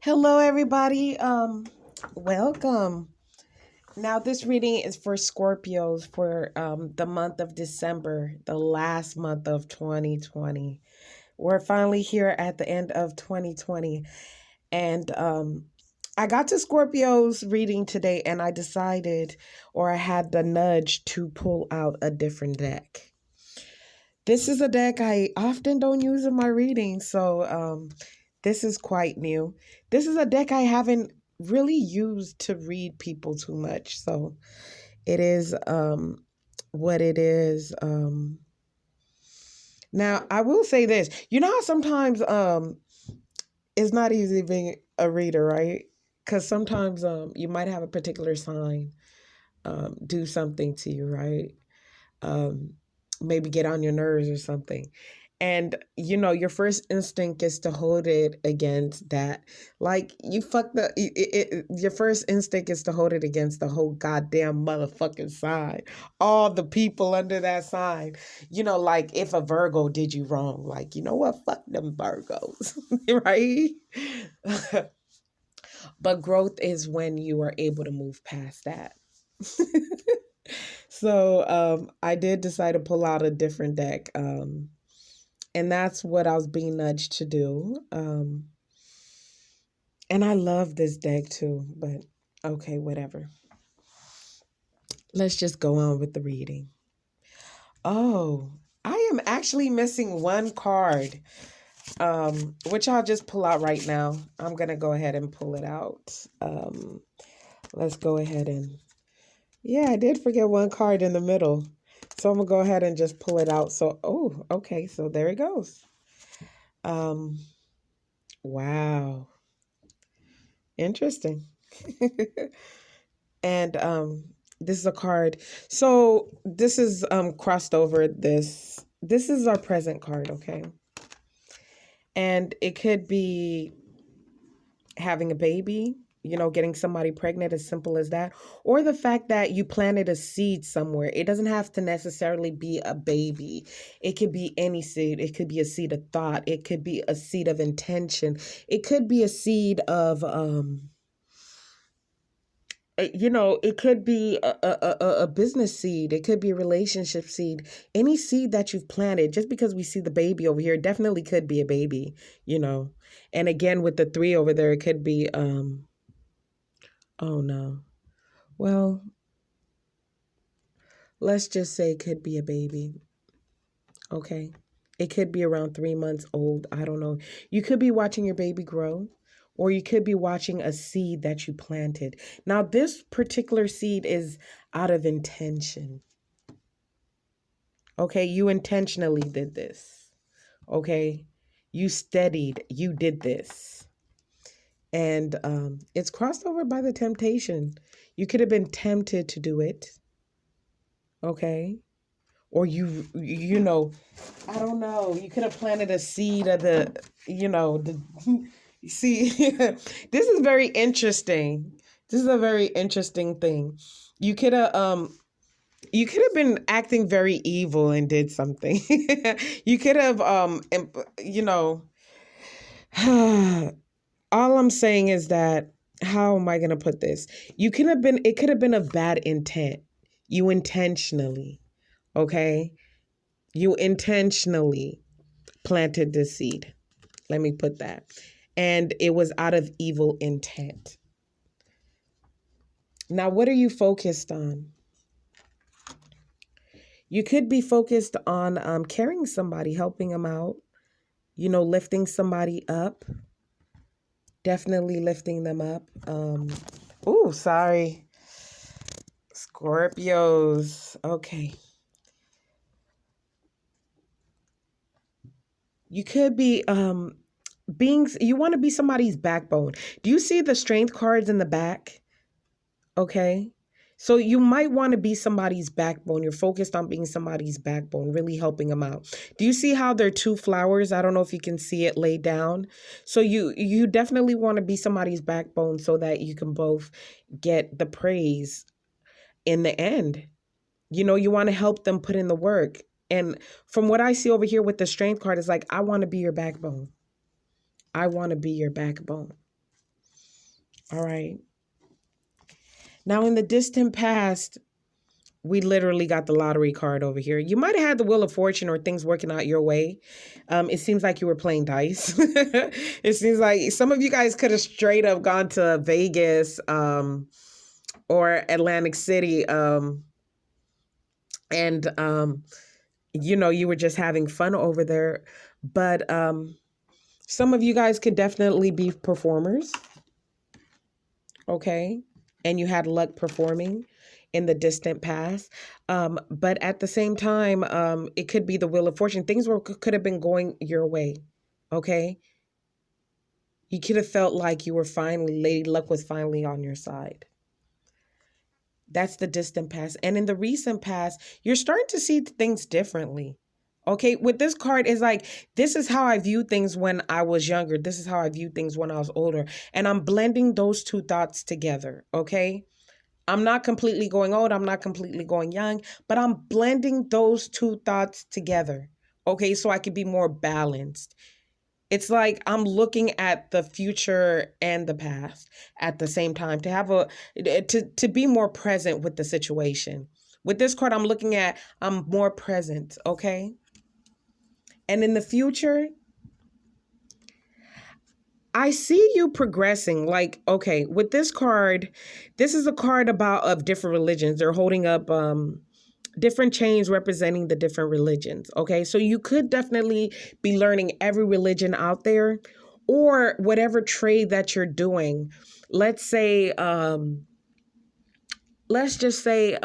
Hello, everybody. Welcome. Now, this reading is for Scorpios for the month of December, the last month of 2020. We're finally here at the end of 2020. And I got to Scorpio's reading today and I decided, or I had the nudge to pull out a different deck. This is a deck I often don't use in my readings, so this is quite new. This is a deck I haven't really used to read people too much, so it is what it is. Now I will say this: you know how sometimes it's not easy being a reader, right? Because sometimes you might have a particular sign do something to you, right? Um, Maybe get on your nerves or something. And your first instinct is to hold it against that. Like you fuck your first instinct is to hold it against the whole goddamn motherfucking sign. All the people under that sign. Like if a Virgo did you wrong, like, you know what? Fuck them Virgos. Right? But growth is when you are able to move past that. So I did decide to pull out a different deck. And that's what I was being nudged to do. And I love this deck too, but okay, whatever. Let's just go on with the reading. Oh, I am actually missing one card, which I'll just pull out right now. I'm going to go ahead and pull it out. Let's go ahead and... Yeah, I did forget one card in the middle. So I'm going to go ahead and just pull it out. So, oh, okay. So there it goes. Wow. Interesting. And this is a card. So this is crossed over this. This is our present card, okay? And it could be having a baby, getting somebody pregnant, as simple as that, or the fact that you planted a seed somewhere. It doesn't have to necessarily be a baby. It could be any seed. It could be a seed of thought. It could be a seed of intention. It could be a seed of it could be a business seed. It could be a relationship seed. Any seed that you've planted, just because we see the baby over here, it definitely could be a baby, And again, with the 3 over there, it could be, oh no. Well, let's just say it could be a baby. Okay. It could be around 3 months old. I don't know. You could be watching your baby grow. Or you could be watching a seed that you planted. Now, this particular seed is out of intention. Okay, you intentionally did this. Okay, you steadied, you did this. And it's crossed over by the temptation. You could have been tempted to do it. Okay. Or I don't know. You could have planted a seed of see, this is very interesting. This is a very interesting thing. You could have been acting very evil and did something. You could have all I'm saying is that, how am I going to put this? It could have been of bad intent. You intentionally, okay? You intentionally planted the seed. Let me put that. And it was out of evil intent. Now, what are you focused on? You could be focused on carrying somebody, helping them out, lifting somebody up. Definitely lifting them up. Oh, sorry. Scorpios. Okay. You could be you want to be somebody's backbone. Do you see the strength cards in the back? Okay. So you might want to be somebody's backbone. You're focused on being somebody's backbone, really helping them out. Do you see how there are 2 flowers? I don't know if you can see it laid down. So you definitely want to be somebody's backbone so that you can both get the praise in the end. You want to help them put in the work. And from what I see over here with the strength card, it's like, I want to be your backbone. I want to be your backbone. All right. Now, in the distant past, we literally got the lottery card over here. You might have had the Wheel of Fortune or things working out your way. It seems like you were playing dice. It seems like some of you guys could have straight up gone to Vegas or Atlantic City and you were just having fun over there. But some of you guys could definitely be performers, okay? And you had luck performing in the distant past. But at the same time, it could be the Wheel of Fortune. Things could have been going your way, okay? You could have felt like you were finally, Lady Luck was finally on your side. That's the distant past. And in the recent past, you're starting to see things differently. Okay, with this card is like, this is how I view things when I was younger. This is how I view things when I was older. And I'm blending those two thoughts together. Okay. I'm not completely going old. I'm not completely going young, but I'm blending those two thoughts together. Okay. So I can be more balanced. It's like I'm looking at the future and the past at the same time to have to be more present with the situation. With this card, I'm more present, okay? And in the future, I see you progressing. Like, okay, with this card, this is a card of different religions. They're holding up different chains representing the different religions. Okay, so you could definitely be learning every religion out there, or whatever trade that you're doing. Let's say, let's just say,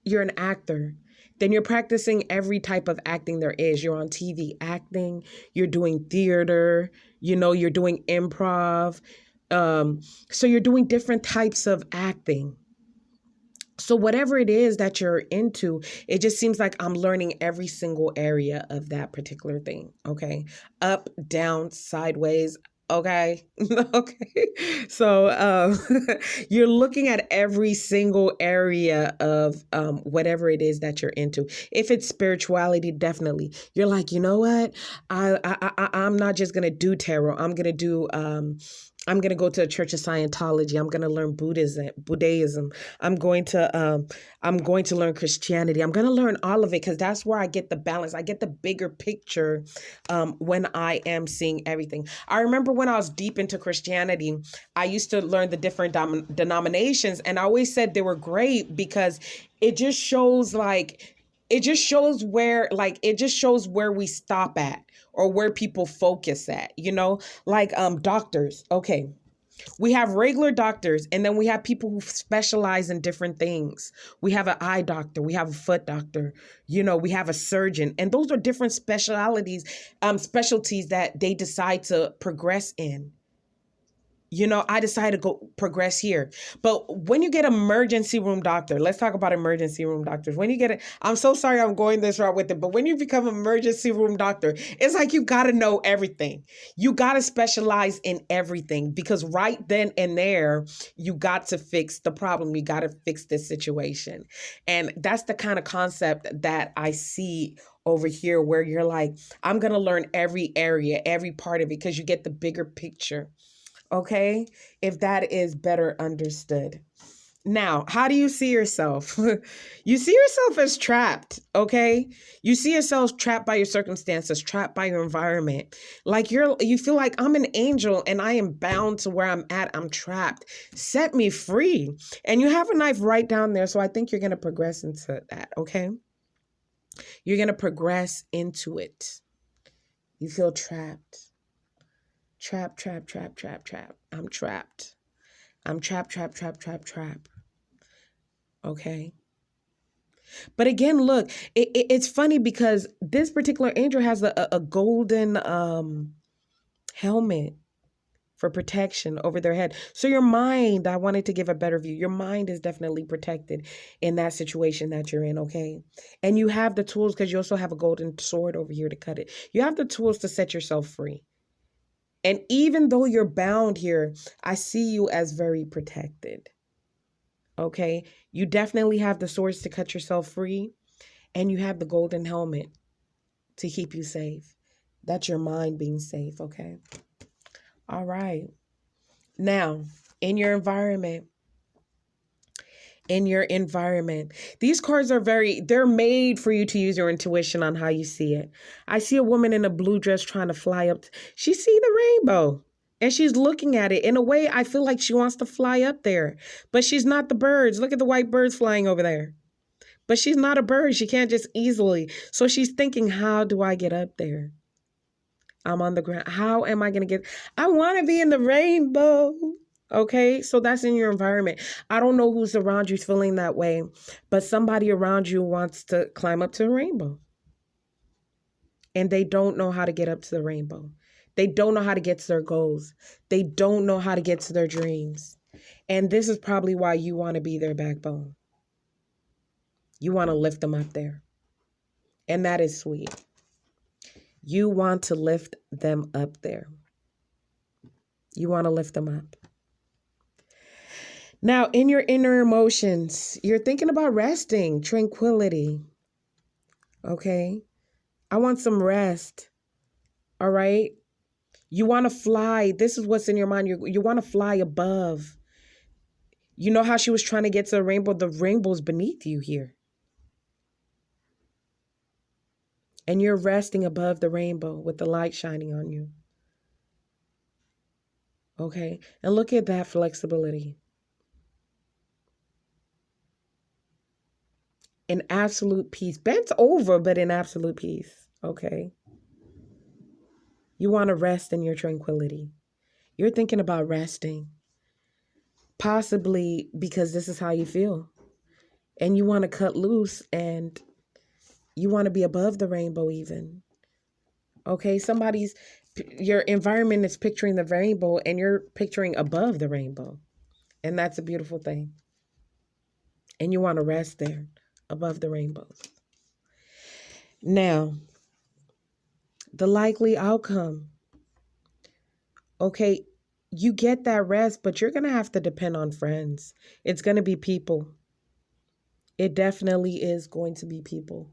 you're an actor. Then you're practicing every type of acting there is. You're on TV acting, you're doing theater, you're doing improv. So you're doing different types of acting. So whatever it is that you're into, it just seems like I'm learning every single area of that particular thing. Okay. Up, down, sideways. Okay. Okay. So you're looking at every single area of whatever it is that you're into. If it's spirituality, definitely. You're like, you know what? I'm not just gonna do tarot. I'm gonna go to a church of Scientology. I'm gonna learn Buddhism. I'm going to learn Christianity. I'm going to learn all of it because that's where I get the balance. I get the bigger picture when I am seeing everything. I remember when I was deep into Christianity, I used to learn the different denominations, and I always said they were great because it just shows it just shows where we stop at or where people focus at, like doctors. Okay, we have regular doctors, and then we have people who specialize in different things. We have an eye doctor, we have a foot doctor, we have a surgeon, and those are different specialties that they decide to progress in. I decided to go progress here. But when you get emergency room doctor, let's talk about emergency room doctors. When you get it, I'm so sorry I'm going this route with it, but when you become emergency room doctor, it's like you got to know everything. You got to specialize in everything because right then and there, you got to fix the problem. You got to fix this situation. And that's the kind of concept that I see over here where you're like, I'm going to learn every area, every part of it because you get the bigger picture. Okay, if that is better understood. Now, how do you see yourself? You see yourself as trapped, okay? You see yourself trapped by your circumstances, trapped by your environment. Like you feel like I'm an angel and I am bound to where I'm at. I'm trapped. Set me free. And you have a knife right down there, so I think you're going to progress into that, okay? You're going to progress into it. You feel trapped. Trap, trap, trap, trap, trap. I'm trapped. I'm trap, trap, trap, trap, trap. Okay. But again, look, it's funny because this particular angel has a golden helmet for protection over their head. So your mind, I wanted to give a better view. Your mind is definitely protected in that situation that you're in, okay? And you have the tools because you also have a golden sword over here to cut it. You have the tools to set yourself free. And even though you're bound here, I see you as very protected. Okay? You definitely have the swords to cut yourself free, and you have the golden helmet to keep you safe. That's your mind being safe, okay? All right. Now, in your environment, in your environment. These cards are they're made for you to use your intuition on how you see it. I see a woman in a blue dress trying to fly up. She see the rainbow and she's looking at it. In a way, I feel like she wants to fly up there, but she's not the birds. Look at the white birds flying over there. But she's not a bird. She can't just easily. So she's thinking, how do I get up there? I'm on the ground. How am I going to get? I want to be in the rainbow. Okay, so that's in your environment. I don't know who's around you feeling that way, but somebody around you wants to climb up to the rainbow and they don't know how to get up to the rainbow. They don't know how to get to their goals. They don't know how to get to their dreams. And this is probably why you want to be their backbone. You want to lift them up there. And that is sweet. You want to lift them up there. You want to lift them up. Now, in your inner emotions, you're thinking about resting, tranquility. Okay? I want some rest. All right? You want to fly. This is what's in your mind. You want to fly above. You know how she was trying to get to the rainbow? The rainbow's beneath you here. And you're resting above the rainbow with the light shining on you. Okay? And look at that flexibility. In absolute peace. Bent over, but in absolute peace. Okay? You want to rest in your tranquility. You're thinking about resting. Possibly because this is how you feel. And you want to cut loose and you want to be above the rainbow even. Okay? Your environment is picturing the rainbow and you're picturing above the rainbow. And that's a beautiful thing. And you want to rest there above the rainbows. Now, the likely outcome. Okay, you get that rest, but you're going to have to depend on friends. It's going to be people. It definitely is going to be people.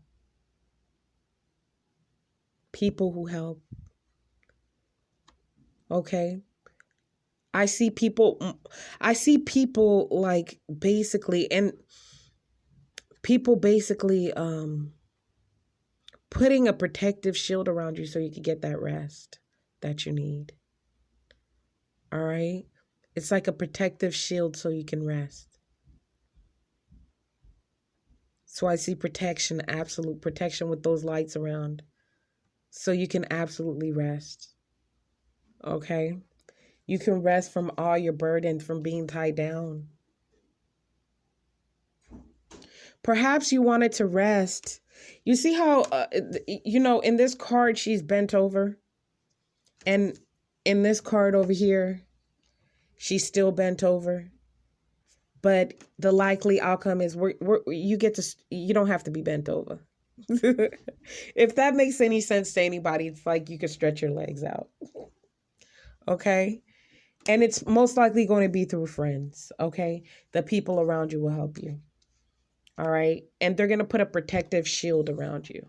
People who help. Okay? I see people like basically, and people basically putting a protective shield around you so you can get that rest that you need. All right? It's like a protective shield so you can rest. So I see protection, absolute protection with those lights around. So you can absolutely rest. Okay? You can rest from all your burden, from being tied down. Perhaps you wanted to rest. You see how, in this card, she's bent over. And in this card over here, she's still bent over. But the likely outcome is you don't have to be bent over. If that makes any sense to anybody, it's like you could stretch your legs out. Okay? And it's most likely going to be through friends. Okay? The people around you will help you. All right? And they're going to put a protective shield around you.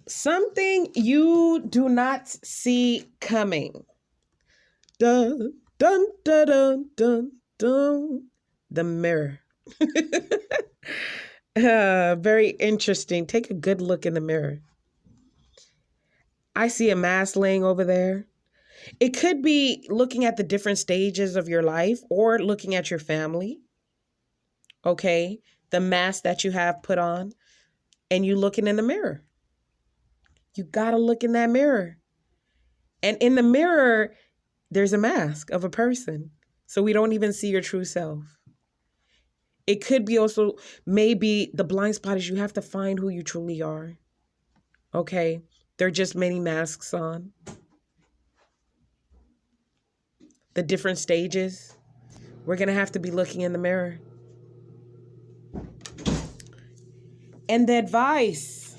Something you do not see coming. Dun, dun, dun, dun, dun, dun. The mirror. Very interesting. Take a good look in the mirror. I see a mask laying over there. It could be looking at the different stages of your life or looking at your family. Okay? The mask that you have put on and you looking in the mirror. You got to look in that mirror. And in the mirror, there's a mask of a person. So we don't even see your true self. It could be also, maybe the blind spot is you have to find who you truly are. Okay? There are just many masks on. The different stages. We're going to have to be looking in the mirror. And the advice.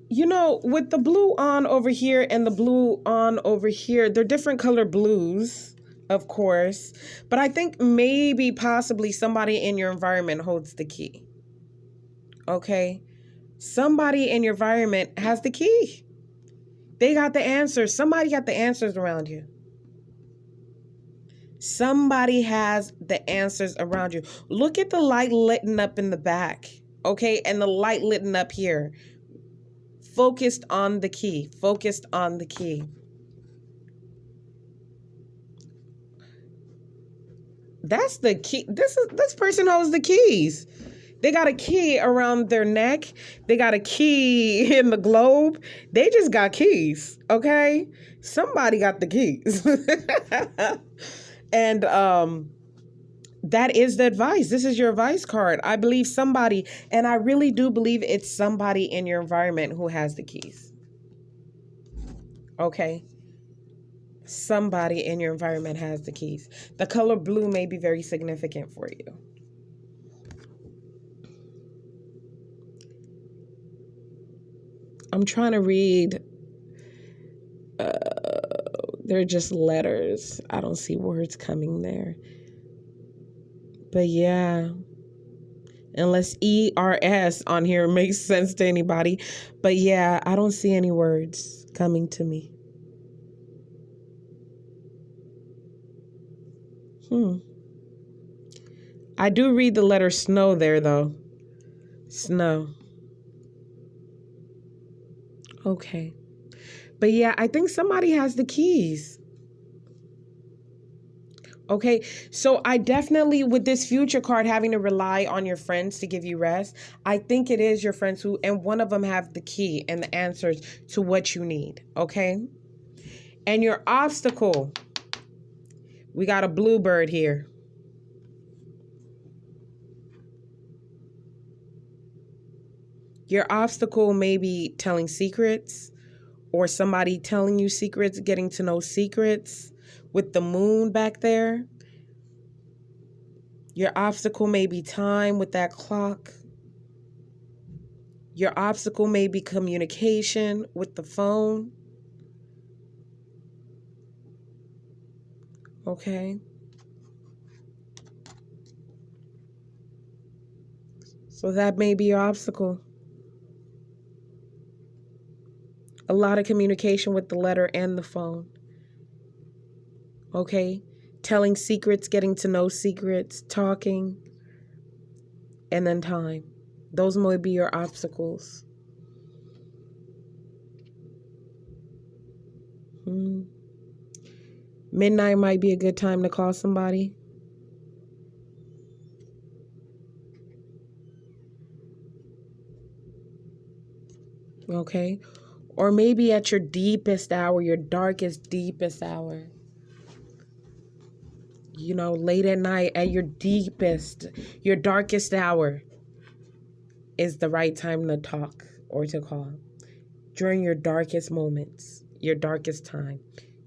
With the blue on over here and the blue on over here, they're different color blues, of course. But I think maybe possibly somebody in your environment holds the key. Okay? Somebody in your environment has the key. They got the answers. Somebody got the answers around you. Somebody has the answers around you. Look at the light lit up in the back, okay? And the light lit up here. Focused on the key. Focused on the key. That's the key. This person holds the keys. They got a key around their neck. They got a key in the globe. They just got keys, okay? Somebody got the keys. And that is the advice. This is your advice card. I believe somebody, and I really do believe it's somebody in your environment who has the keys. Okay? Somebody in your environment has the keys. The color blue may be very significant for you. I'm trying to read. They're just letters. I don't see words coming there. But yeah. Unless ERS on here makes sense to anybody. But yeah, I don't see any words coming to me. I do read the letter snow there, though. Snow. Okay. But yeah, I think somebody has the keys. Okay, so I definitely, with this future card, having to rely on your friends to give you rest, I think it is your friends who, and one of them have the key and the answers to what you need, okay? And your obstacle, we got a bluebird here. Your obstacle may be telling secrets, or somebody telling you secrets, getting to know secrets. With the moon back there, your obstacle may be time with that clock. Your obstacle may be communication with the phone. Okay. So that may be your obstacle. A lot of communication with the letter and the phone. Okay. Telling secrets, getting to know secrets, talking, and then time. Those might be your obstacles. Midnight might be a good time to call somebody. Okay. Or maybe at your deepest hour, your darkest, deepest hour. You know, late at night, at your deepest, your darkest hour is the right time to talk or to call. During your darkest moments, your darkest time,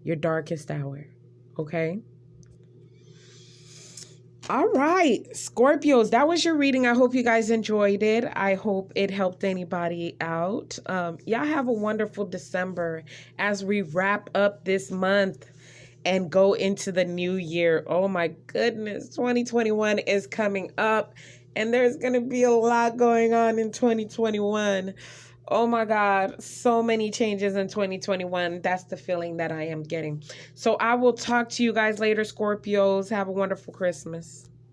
your darkest hour. Okay? All right, Scorpios, that was your reading. I hope you guys enjoyed it. I hope it helped anybody out. Y'all have a wonderful December as we wrap up this month and go into the new year. Oh my goodness, 2021 is coming up and there's going to be a lot going on in 2021. Oh my God, so many changes in 2021. That's the feeling that I am getting. So I will talk to you guys later, Scorpios. Have a wonderful Christmas.